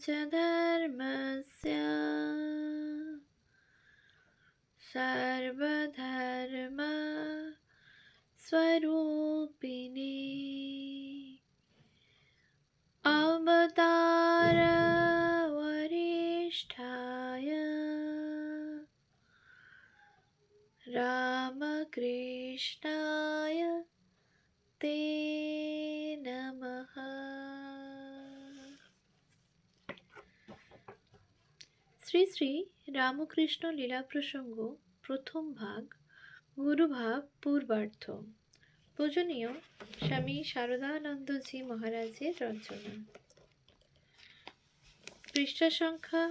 च धर्मस्य सर्वधर्म स्वरूपिणे अवतार वरिष्ठाय रामकृष्णाय ते नमः। শ্রী শ্রী রামকৃষ্ণ লীলা প্রসঙ্গ প্রথম ভাগ গুরুভাব পূর্বার্ধ। পূজনীয় স্বামী শারদানন্দজি মহারাজের রচনা। পৃষ্ঠা সংখ্যা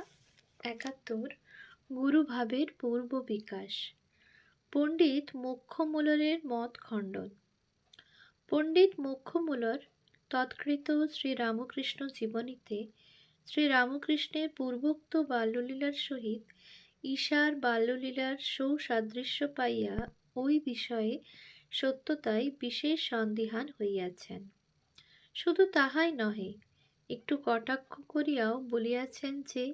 ৭১। গুরুভাবের পূর্ব বিকাশ। পণ্ডিত মোক্ষমূলরের মত খণ্ডন। পণ্ডিত মোক্ষমূলর তৎকৃত শ্রীরামকৃষ্ণ জীবনীতে শ্রীরামকৃষ্ণের পূর্বোক্ত বাল্যলীলার সহিত ঈশার বাল্যলীলার সৌসাদৃশ্য পাইয়া ওই বিষয়ে সত্যতাই বিশেষ সন্দিহান হইয়াছেন। শুধু তাহাই নহে, একটু কটাক্ষ করিয়াও বলিয়াছেন যে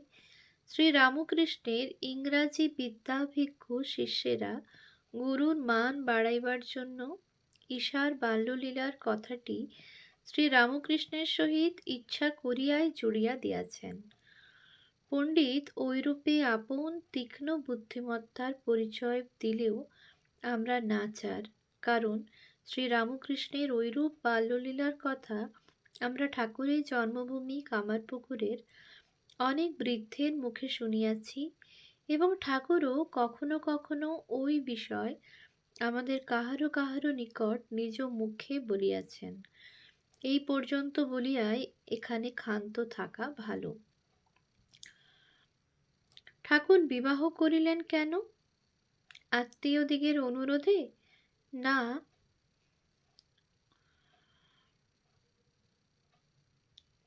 শ্রীরামকৃষ্ণের ইংরাজি বিদ্যাভিজ্ঞ শিষ্যেরা গুরুর মান বাড়াইবার জন্য ঈশার বাল্যলীলার কথাটি শ্রীরামকৃষ্ণের সহিত ইচ্ছা করিয়াই জুড়িয়া দিয়াছেন। পণ্ডিত ঐরূপে আপন তীক্ষ্ণ বুদ্ধিমত্তার পরিচয় দিলেও আমরা নাচার, কারণ শ্রীরামকৃষ্ণের ঐরূপ বাল্যলীলার কথা আমরা ঠাকুরের জন্মভূমি কামারপুকুরের অনেক বৃদ্ধের মুখে শুনিয়াছি এবং ঠাকুরও কখনো কখনো ওই বিষয় আমাদের কাহারো কাহারো নিকট নিজ মুখে বলিয়াছেন। এই পর্যন্ত বলিয়াই এখানে ক্ষান্ত থাকা ভালো। ঠাকুর বিবাহ করিলেন কেন? আত্মীয়দিগের অনুরোধে? না।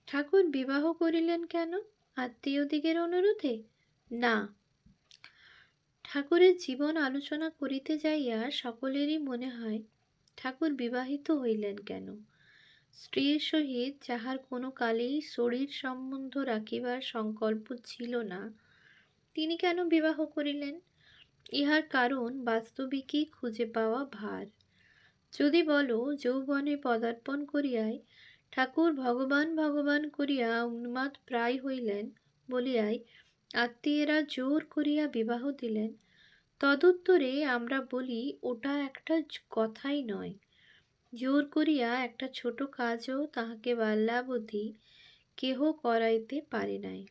ঠাকুর বিবাহ করিলেন কেন? আত্মীয়দিগের অনুরোধে? না। ঠাকুরের জীবন আলোচনা করিতে যাইয়া সকলেরই মনে হয় ঠাকুর বিবাহিত হইলেন কেন? স্ত্রীর সহিত যাহার কোনো কালেই শরীর সম্বন্ধ রাখিবার সংকল্প ছিল না, তিনি কেন বিবাহ করিলেন? ইহার কারণ বাস্তবিকই খুঁজে পাওয়া ভার। যদি বলো যৌবনে পদার্পণ করিয়াই ঠাকুর ভগবান ভগবান করিয়া উন্মাদ প্রায় হইলেন বলিয়াই আত্মীয়েরা জোর করিয়া বিবাহ দিলেন, তদুত্তরে আমরা বলি ওটা একটা কথাই নয়। জোর করিয়া একটা ছোট কাজও তাহাকে বাল্যাবধি কেহ করাইতে পারে নাই।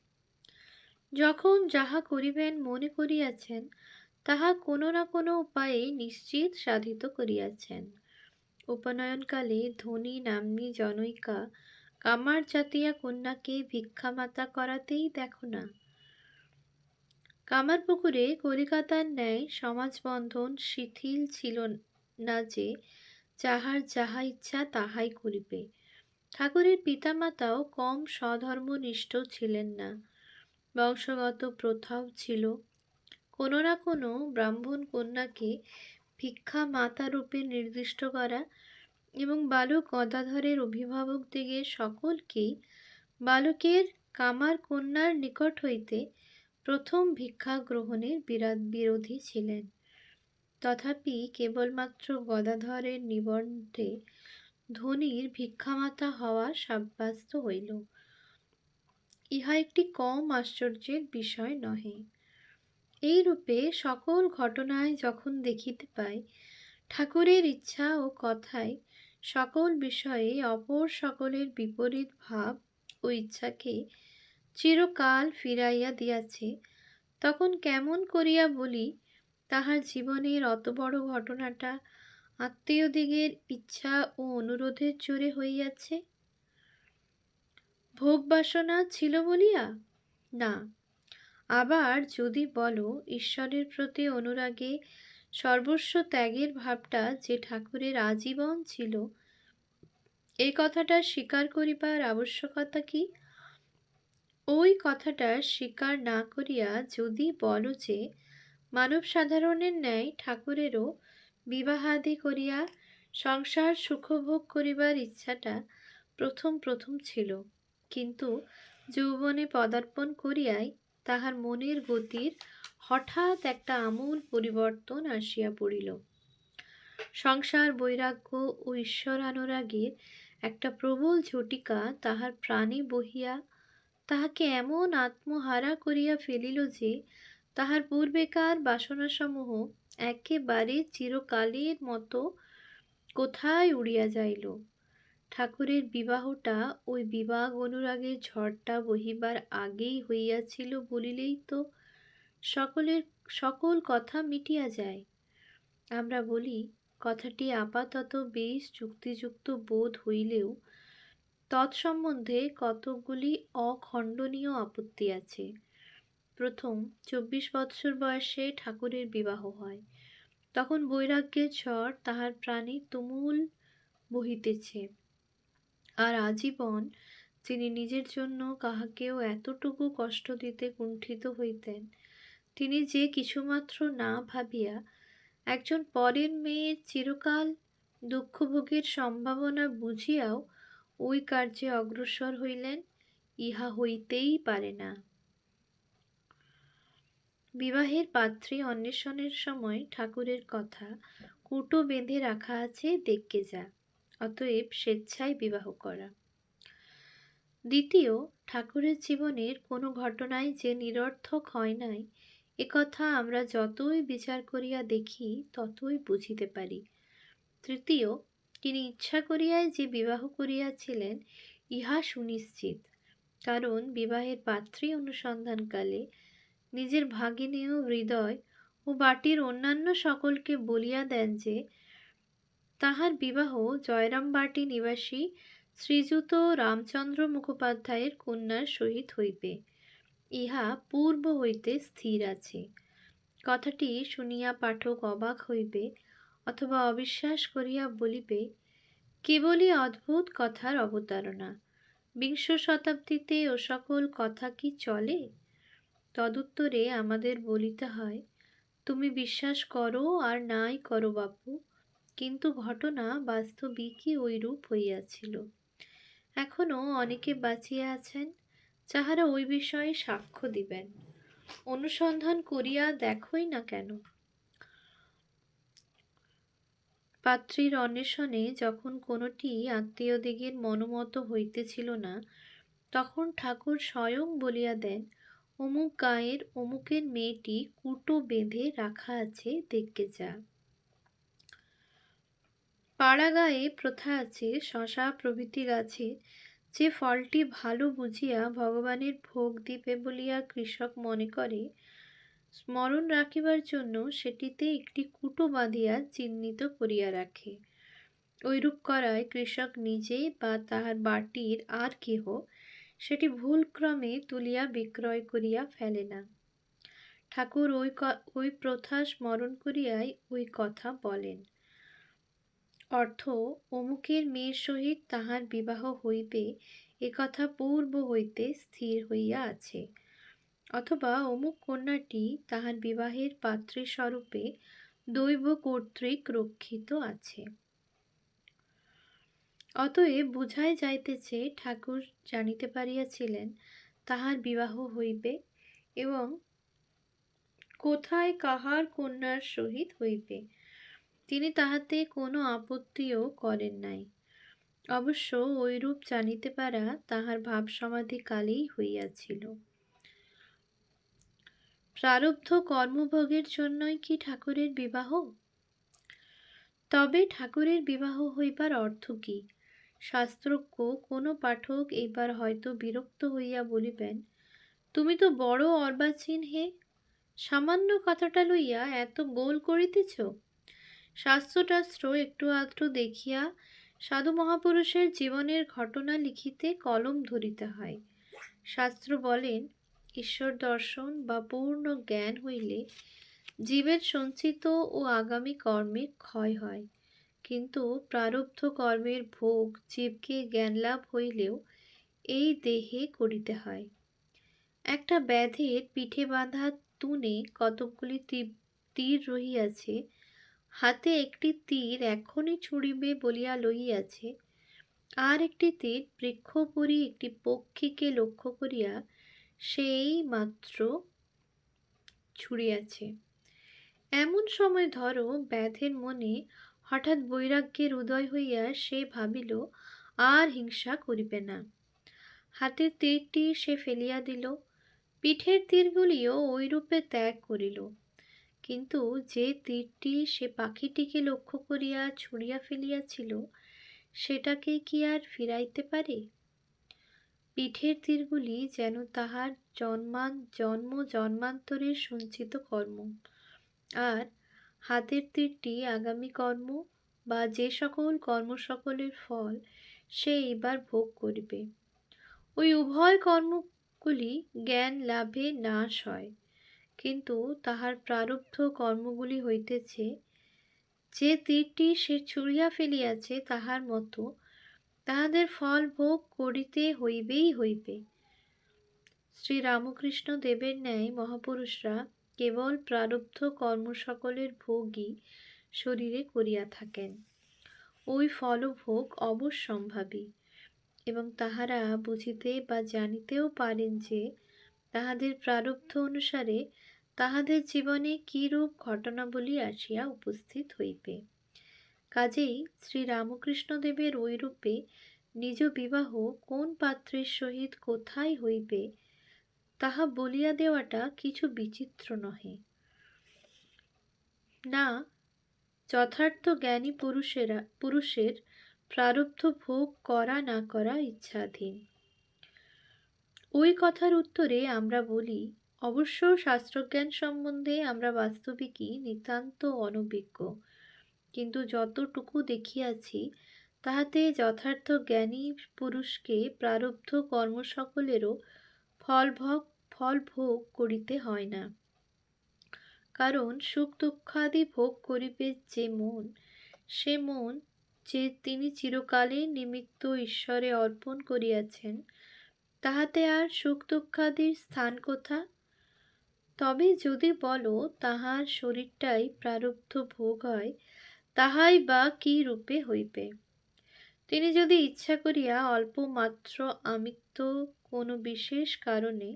যখন যাহা করিবেন মনে করিয়াছেন তাহা কোনো না কোনো উপায়ে নিশ্চিত সাধিত করিয়াছেন। উপনয়নকালে ধনী নাম্নী জনৈকা কামার জাতিয়া কন্যাকে ভিক্ষামাতা করাতেই দেখো না। কামারপুকুরে কলিকাতার ন্যায় সমাজবন্ধন শিথিল ছিল না যে যাহার যাহা ইচ্ছা তাহাই করিবে। ঠাকুরের পিতামাতাও কম স্বধর্মনিষ্ঠ ছিলেন না। বংশগত প্রথাও ছিল কোনো না কোনো ব্রাহ্মণ কন্যাকে ভিক্ষা মাতারূপে নির্দিষ্ট করা এবং বালক গদাধরের অভিভাবকদিগের সকলকেই বালকের কামার কন্যার নিকট হইতে প্রথম ভিক্ষা গ্রহণের বিরোধী ছিলেন। তথাপি কেবলমাত্র গদাধরের নিবন্ধে ধনীর ভিক্ষামাতা হওয়া সাব্যস্ত হইল। ইহা একটি কম আশ্চর্যের বিষয় নহে। এইরূপে সকল ঘটনায় যখন দেখিতে পাই ঠাকুরের ইচ্ছা ও কথায় সকল বিষয়ে অপর সকলের বিপরীত ভাব ও ইচ্ছাকে চিরকাল ফিরাইয়া দিয়াছে, তখন কেমন করিয়া বলি তাহার জীবনের অত বড় ঘটনাটা আত্মীয়দিগের ইচ্ছা ও অনুরোধের জোরে হইয়াছে? ভোগ বাসনা ছিল বলিয়া? না। আবার যদি বলো ঈশ্বরের প্রতি অনুরাগে সর্বস্ব ত্যাগের ভাবটা যে ঠাকুরের আজীবন ছিল, এই কথাটা স্বীকার করিবার আবশ্যকতা কি? ওই কথাটা স্বীকার না করিয়া যদি বলো যে মানব সাধারণের ন্যায় ঠাকুরেরও বিবাহাদি করিয়া সংসার সুখভোগ করিবার ইচ্ছাটা প্রথম প্রথম ছিল, কিন্তু যৌবনে পদার্পণ করিয়াই তাহার মনের গতির হঠাৎ একটা আমূল পরিবর্তন আসিয়া পড়িল। সংসার বৈরাগ্য ও ঈশ্বরানুরাগের একটা প্রবল ঝটিকা তাহার প্রাণে বহিয়া তাহাকে এমন আত্মহারা করিয়া ফেলিল যে তাহার পূর্বেকার বাসনাসমূহ একেবারে চিরকালের মতো কোথায় উড়িয়া যাইল। ঠাকুরের বিবাহটা ওই বিবাহ অনুরাগের ঝড়টা বহিবার আগেই হইয়াছিল বলিলেই তো সকলের সকল কথা মিটিয়া যায়। আমরা বলি কথাটি আপাতত বেশ যুক্তিযুক্ত বোধ হইলেও তৎসম্বন্ধে কতকগুলি অখণ্ডনীয় আপত্তি আছে। প্রথম, 24 বৎসর বয়সে ঠাকুরের বিবাহ হয়। তখন বৈরাগ্যের ঝড় তাহার প্রাণে তুমুল বহিতেছে। আর আজীবন তিনি নিজের জন্য কাহাকেও এতটুকু কষ্ট দিতে কুণ্ঠিত হইতেন, তিনি যে কিছুমাত্র না ভাবিয়া একজন পরের মেয়ের চিরকাল দুঃখভোগের সম্ভাবনা বুঝিয়াও ওই কার্যে অগ্রসর হইলেন, ইহা হইতেই পারে না। বিবাহের পাত্রী অন্বেষণের সময় ঠাকুরের কথা কুটো বেঁধে রাখা আছে, দেখকে যা। অতএব স্বেচ্ছায় বিবাহ করা। দ্বিতীয়, ঠাকুরের জীবনের কোনো ঘটনাই যে নিরর্থক হয় নাই, একথা আমরা যতই বিচার করিয়া দেখি ততই বুঝিতে পারি। তৃতীয়, তিনি ইচ্ছা করিয়াই যে বিবাহ করিয়াছিলেন ইহা সুনিশ্চিত, কারণ বিবাহের পাত্রী অনুসন্ধানকালে নিজের ভাগিনীয় হৃদয় ও বাটির অন্যান্য সকলকে বলিয়া দেন যে তাহার বিবাহ জয়রামবাটি নিবাসী শ্রীযুত রামচন্দ্র মুখোপাধ্যায়ের কন্যার সহিত হইবে, ইহা পূর্ব হইতে স্থির আছে। কথাটি শুনিয়া পাঠক অবাক হইবে অথবা অবিশ্বাস করিয়া বলিবে, কেবলই অদ্ভুত কথার অবতারণা, বিংশ শতাব্দীতে ও সকল কথা কি চলে? তদুত্তরে আমাদের বলিতে হয়, তুমি বিশ্বাস করো আর নাই করো বাপু, কিন্তু ঘটনা বাস্তবিকই ঐরূপ হইয়াছিল। এখনো অনেকে বাঁচিয়া আছেন যাহারা ওই বিষয়ে সাক্ষ্য দিবেন। অনুসন্ধান করিয়া দেখোই না কেন। পাত্রীর অন্বেষণে যখন কোনোটি আত্মীয়দিগের মনোমত হইতেছিল না, তখন ঠাকুর স্বয়ং বলিয়া দেন, অমুক গাঁয়ের অমুকের মেয়েটি কুটো বেঁধে রাখা আছে, দেখকে যা। পাড়া গায়ে প্রথা আছে, শশা প্রভৃতি গাছে যে ফলটি ভালো বুঝিয়া ভগবানের ভোগ দিবে বলিয়া কৃষক মনে করে, স্মরণ রাখিবার জন্য সেটিতে একটি কুটো বাঁধিয়া চিহ্নিত করিয়া রাখে। ঐরূপ করায় কৃষক নিজে বা তাহার বাটির আর কেহ সেটি ভুলক্রমে তুলিয়া বিক্রয় করিয়া ফেলে না। ঠাকুর ওই প্রথা স্মরণ করিয়াই ওই কথা বলেন। অর্থ, অমুকের মেয়ের সহিত তাহার বিবাহ হইবে একথা পূর্ব হইতে স্থির হইয়া আছে, অথবা অমুক কন্যাটি তাহার বিবাহের পাত্রী স্বরূপে দৈব কর্তৃক রক্ষিত আছে। অতএব বুঝাই যাইতেছে ঠাকুর জানিতে পারিয়াছিলেন তাহার বিবাহ হইবে এবং কোথায় কাহার কন্যার সহিত হইবে। তিনি তাহাতে কোনো আপত্তিও করেন নাই। অবশ্য ঐরূপ জানিতে পারা তাহার ভাব সমাধি কালেই হইয়াছিল। প্রারব্ধ কর্মভোগের জন্যই কি ঠাকুরের বিবাহ? তবে ঠাকুরের বিবাহ হইবার অর্থ কি? শাস্ত্রজ্ঞ কোনো পাঠক এইবার হয়তো বিরক্ত হইয়া বলিবেন, তুমি তো বড় অর্বাচীন হে, সামান্য কথাটা লইয়া এত গোল করিতেছ। শাস্ত্রটাস্ত্র একটু আধটু দেখিয়া সাধু মহাপুরুষের জীবনের ঘটনা লিখিতে কলম ধরিতে হয়। শাস্ত্র বলেন, ঈশ্বর দর্শন বা পূর্ণ জ্ঞান হইলে জীবের সঞ্চিত ও আগামী কর্মের ক্ষয় হয়, কিন্তু প্রারব্ধ কর্মের ভোগ জীবকে জ্ঞানলাভ হইলেও এই দেহে করিতে হয়। একটা ব্যাধের পিঠে বাঁধা তুনে কতকগুলি তীর রহিয়াছে, হাতে একটি তীর এখনই ছুড়িবে বলিয়া লইয়াছে, আর একটি তীর বৃক্ষপরি একটি পক্ষীকে লক্ষ্য করিয়া সেই মাত্র ছুড়িয়াছে। এমন সময় ধরো ব্যাধের মনে হঠাৎ বৈরাগ্যের উদয় হইয়া সে ভাবিল আর হিংসা করিবে না। হাতের তীরটি সে ফেলিয়া দিল, পিঠের তীরগুলিও ঐরূপে ত্যাগ করিল। কিন্তু যে তীরটি সে পাখিটিকে লক্ষ্য করিয়া ছুঁড়িয়া ফেলিয়াছিল, সেটাকে কি আর ফিরাইতে পারে? পিঠের তীরগুলি যেন তাহার জন্ম জন্মান্তরের সঞ্চিত কর্ম, আর হাতের তীরটি আগামী কর্ম বা যে সকল কর্ম সকলের ফল সে এইবার ভোগ করিবে। ওই উভয় কর্মগুলি জ্ঞান লাভে নাশ হয়, কিন্তু তাহার প্রারব্ধ কর্মগুলি হইতেছে যে তীরটি সে ছুঁড়িয়া ফেলিয়াছে তাহার মতো, তাহাদের ফল ভোগ করিতে হইবেই হইবে। শ্রী রামকৃষ্ণ দেবের ন্যায় মহাপুরুষরা কেবল প্রারব্ধ কর্ম সকলের ভোগই শরীরে করিয়া থাকেন। ওই ফলভোগ অবশ্যম্ভাবী, এবং তাহারা বুঝিতে বা জানিতেও পারেন যে তাহাদের প্রারব্ধ অনুসারে তাহাদের জীবনে কিরূপ ঘটনাবলী আসিয়া উপস্থিত হইবে। কাজেই শ্রী রামকৃষ্ণদেবের ঐরূপে নিজ বিবাহ কোন পাত্রের সহিত কোথায় হইবে তাহা বলিয়া দেওয়াটা কিছু বিচিত্র নহে। না, যথার্থ জ্ঞানী পুরুষের প্রারব্ধ ভোগ করা না করা ইচ্ছাধীন। ওই কথার উত্তরে আমরা বলি, অবশ্য শাস্ত্রজ্ঞান সম্বন্ধে আমরা বাস্তবিকই নিতান্ত অনভিজ্ঞ, কিন্তু যতটুকু দেখিয়াছি তাহাতে যথার্থ জ্ঞানী পুরুষকে প্রারব্ধ কর্ম সকলেরও ফল ভোগ করিতে হয় না। কারণ সুখ দুঃখাদি ভোগ করিবে যে মন, সে মন যে তিনি চিরকালের নিমিত্ত ঈশ্বরে অর্পণ করিয়াছেন, তাহাতে আর সুখ দুঃখাদির স্থান কোথা? তবে যদি বলো তাহার শরীরটাই প্রারব্ধ ভোগ হয়, তাহাই বা কি রূপে হইবে? তিনি যদি ইচ্ছা করিয়া অল্প মাত্র আমিত্ব কোনো বিশেষ কারণে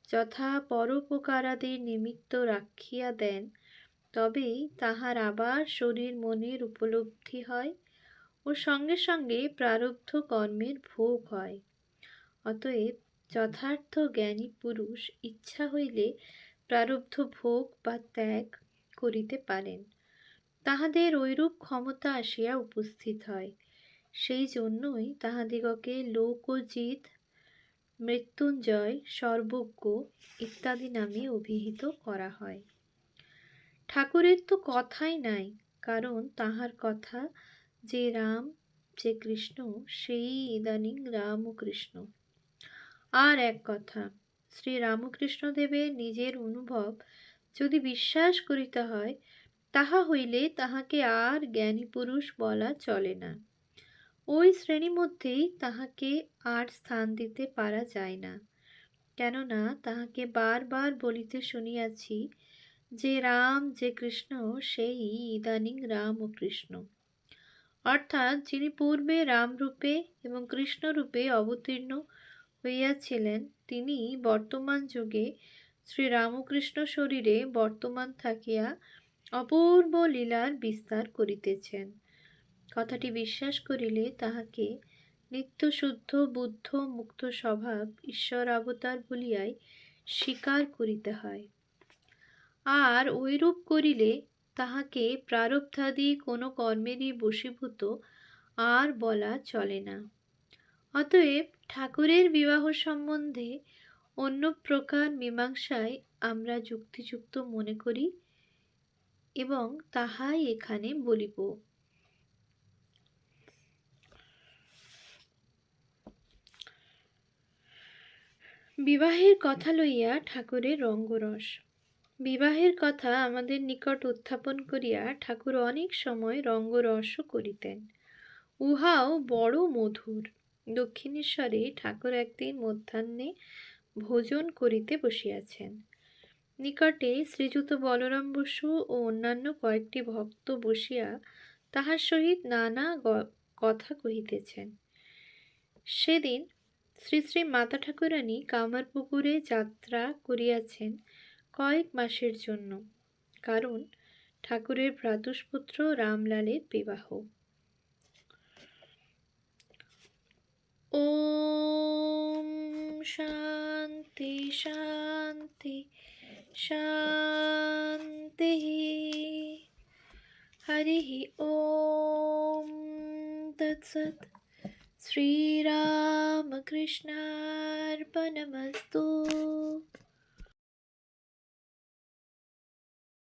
যথা পরোপকারাদির নিমিত্ত রাখিয়া দেন, তবেই তাহার আবার শরীর মনের উপলব্ধি হয় ও সঙ্গে সঙ্গে প্রারব্ধ কর্মের ভোগ হয়। অতএব যথার্থ জ্ঞানী পুরুষ ইচ্ছা হইলে প্রারব্ধ ভোগ বা ত্যাগ করিতে পারেন। তাহাদের ঐরূপ ক্ষমতা আসিয়া উপস্থিত হয়। সেই জন্যই তাহাদিগকে লোকজিৎ, মৃত্যুঞ্জয়, সর্বজ্ঞ ইত্যাদি নামে অভিহিত করা হয়। ঠাকুরের তো কথাই নাই, কারণ তাহার কথা যে রাম যে কৃষ্ণ, সেই ইদানিং রাম ও কৃষ্ণ। আর এক কথা, শ্রী রামকৃষ্ণদেবের নিজের অনুভব যদি বিশ্বাস করিতে হয়, তাহা হইলে তাহাকে আর জ্ঞানী পুরুষ বলা চলে না। ওই শ্রেণী মধ্যেই তাহাকে আর স্থান দিতে পারা যায় না। কেননা তাহাকে বারবার বলিতে শুনিয়াছি যে রাম যে কৃষ্ণ, সেই ইদানিং রাম ও কৃষ্ণ। অর্থাৎ যিনি পূর্বে রাম রূপে এবং কৃষ্ণ রূপে অবতীর্ণ হইয়াছিলেন, তিনি বর্তমান যুগে শ্রী রামকৃষ্ণ শরীরে বর্তমান থাকিয়া অপূর্ব লীলার বিস্তার করিতেছেন। কথাটি বিশ্বাস করিলে তাহাকে নিত্যশুদ্ধ বুদ্ধ মুক্ত স্বভাব ঈশ্বর অবতার বলিয়াই স্বীকার করিতে হয়। আর ঐরূপ করিলে তাহাকে প্রারব্ধাদি কোনো কর্মেরই বশীভূত আর বলা চলে না। অতএব ঠাকুরের বিবাহ সম্বন্ধে অন্য প্রকার মীমাংসায় আমরা যুক্তিযুক্ত মনে করি এবং তাহাই এখানে বলিব। বিবাহের কথা লইয়া ঠাকুরের রঙ্গরস। বিবাহের কথা আমাদের নিকট উত্থাপন করিয়া ঠাকুর অনেক সময় রঙ্গরসও করিতেন। উহাও বড় মধুর। দক্ষিণেশ্বরে ঠাকুর একদিন মধ্যাহ্নে ভোজন করিতে বসিয়াছেন। নিকটে শ্রীযুত বলরাম বসু ও অন্যান্য কয়েকটি ভক্ত বসিয়া তাহার সহিত নানা কথা কহিতেছেন। সেদিন শ্রী শ্রী মাতা ঠাকুরানী কামারপুকুরে যাত্রা করিয়াছেন কয়েক মাসের জন্য, কারণ ঠাকুরের ভ্রাতুষ্পুত্র রামলালের বিবাহ। ওম শান্তি শান্তি শান্তি। হরি ওম তৎসৎ। শ্রীরামকৃষ্ণার্পণমস্তু।